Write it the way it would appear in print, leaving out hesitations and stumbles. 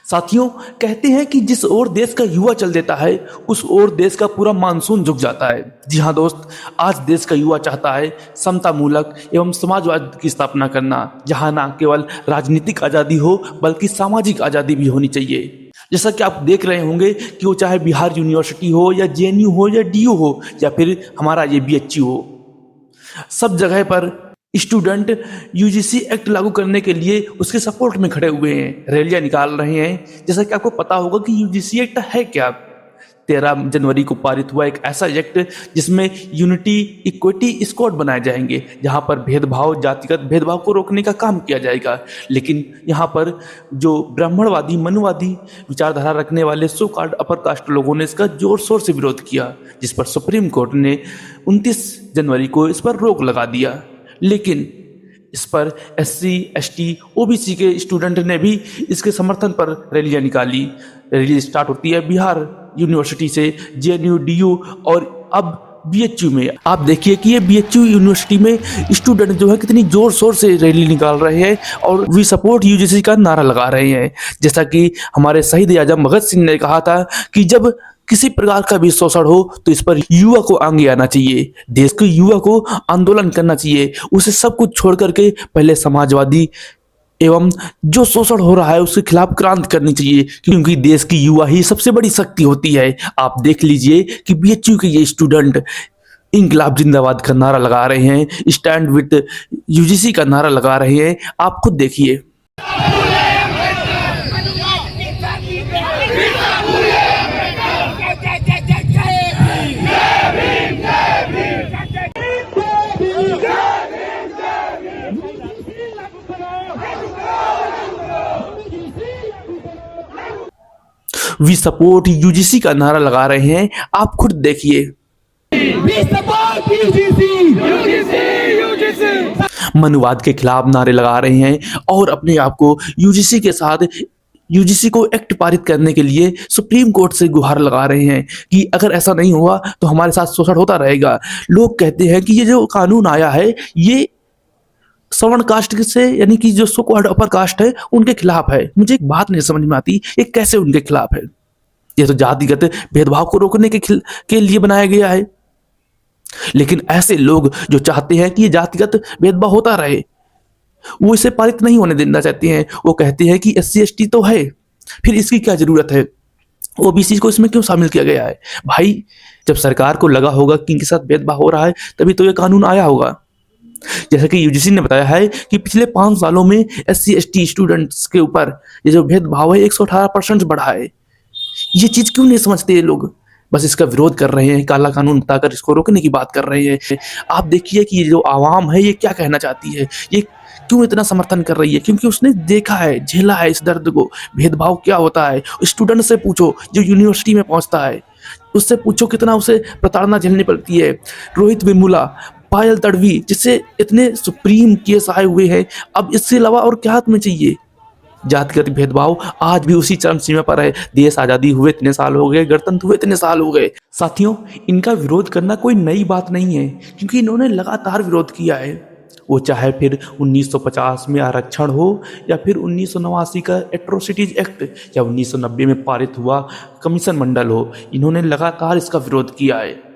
साथियों, कहते हैं कि जिस ओर देश का युवा चल देता है उस ओर देश का पूरा मानसून झुक जाता है। जी हाँ दोस्त, आज देश का युवा चाहता है समता मूलक एवं समाजवाद की स्थापना करना, जहां न केवल राजनीतिक आज़ादी हो बल्कि सामाजिक आज़ादी भी होनी चाहिए। जैसा कि आप देख रहे होंगे कि वो चाहे बिहार यूनिवर्सिटी हो या जेएनयू हो या डीयू हो या फिर हमारा ये बीएचयू हो, सब जगह पर स्टूडेंट यूजीसी एक्ट लागू करने के लिए उसके सपोर्ट में खड़े हुए हैं, रैलियां निकाल रहे हैं। जैसा कि आपको पता होगा कि यूजीसी एक्ट है क्या। 13 जनवरी को पारित हुआ एक ऐसा एक्ट जिसमें यूनिटी इक्विटी स्क्वाड बनाए जाएंगे, जहां पर भेदभाव, जातिगत भेदभाव को रोकने का काम किया जाएगा। लेकिन यहाँ पर जो ब्राह्मणवादी, मनुवादी विचारधारा रखने वाले सो कॉल्ड अपर कास्ट लोगों ने इसका जोर शोर से विरोध किया, जिस पर सुप्रीम कोर्ट ने 29 जनवरी को इस पर रोक लगा दिया। लेकिन इस पर एससी, एसटी, ओबीसी के स्टूडेंट ने भी इसके समर्थन पर रैलियां निकाली। रैली स्टार्ट होती है बिहार यूनिवर्सिटी से, जेएनयू, डीयू और अब बीएचयू में। आप देखिए कि ये बीएचयू यूनिवर्सिटी में स्टूडेंट जो है कितनी जोर शोर से रैली निकाल रहे हैं और वी सपोर्ट यूजीसी का नारा लगा रहे हैं। जैसा कि हमारे शहीद आजम भगत सिंह ने कहा था कि जब किसी प्रकार का भी शोषण हो तो इस पर युवा को आगे आना चाहिए, देश के युवा को आंदोलन करना चाहिए, उसे सब कुछ छोड़ करके पहले समाजवादी एवं जो शोषण हो रहा है उसके खिलाफ क्रांति करनी चाहिए, क्योंकि देश की युवा ही सबसे बड़ी शक्ति होती है। आप देख लीजिए कि बीएचयू के ये स्टूडेंट इंकलाब जिंदाबाद का नारा लगा रहे हैं, स्टैंड विद यूजीसी का नारा लगा रहे हैं। आप खुद देखिए। वी सपोर्ट यूजीसी का नारा लगा रहे हैं, आप खुद देखिए। मनुवाद के खिलाफ नारे लगा रहे हैं और अपने आप को यूजीसी के साथ, यूजीसी को एक्ट पारित करने के लिए सुप्रीम कोर्ट से गुहार लगा रहे हैं कि अगर ऐसा नहीं हुआ तो हमारे साथ शोषण होता रहेगा। लोग कहते हैं कि ये जो कानून आया है ये सवर्ण कास्ट से, यानी कि जो सो कॉल्ड अपर कास्ट है, उनके खिलाफ है। मुझे एक बात नहीं समझ में आती, ये कैसे उनके खिलाफ है। ये तो जातिगत भेदभाव को रोकने के लिए बनाया गया है। लेकिन ऐसे लोग जो चाहते हैं कि ये जातिगत भेदभाव होता रहे, वो इसे पारित नहीं होने देना चाहते हैं। वो कहते हैं कि एससी एसटी तो है, फिर इसकी क्या जरूरत है, ओबीसी को इसमें क्यों शामिल किया गया है। भाई, जब सरकार को लगा होगा कि इनके साथ भेदभाव हो रहा है तभी तो ये कानून आया होगा। जैसा कि यूजीसी ने बताया है कि पिछले 5 सालों में एससी एसटी स्टूडेंट्स के ऊपर ये जो भेदभाव है 118% बढ़ा है। ये चीज क्यों नहीं समझते ये लोग, बस इसका विरोध कर रहे हैं, काला कानून बताकर इसको रोकने की बात कर रहे हैं। आप देखिए कि ये जो आवाम है ये क्या कहना चाहती है, ये क्यों इतना समर्थन कर रही है, क्योंकि उसने देखा है, झेला है इस दर्द को। भेदभाव क्या होता है स्टूडेंट से पूछो जो यूनिवर्सिटी में पहुंचता है, उससे पूछो कितना उसे प्रताड़ना झेलनी पड़ती है। रोहित वेमुला, पायल तड़वी, जिससे इतने सुप्रीम केस आए हुए हैं, अब इससे अलावा और क्या तुम्हें चाहिए। जातिगत भेदभाव आज भी उसी चरम सीमा पर है। देश आज़ादी हुए इतने साल हो गए, गणतंत्र हुए इतने साल हो गए। साथियों, इनका विरोध करना कोई नई बात नहीं है, क्योंकि इन्होंने लगातार विरोध किया है। वो चाहे फिर 1950 में आरक्षण हो या फिर 1989 का एट्रोसिटीज एक्ट या 1990 में पारित हुआ कमीशन मंडल हो, इन्होंने लगातार इसका विरोध किया है।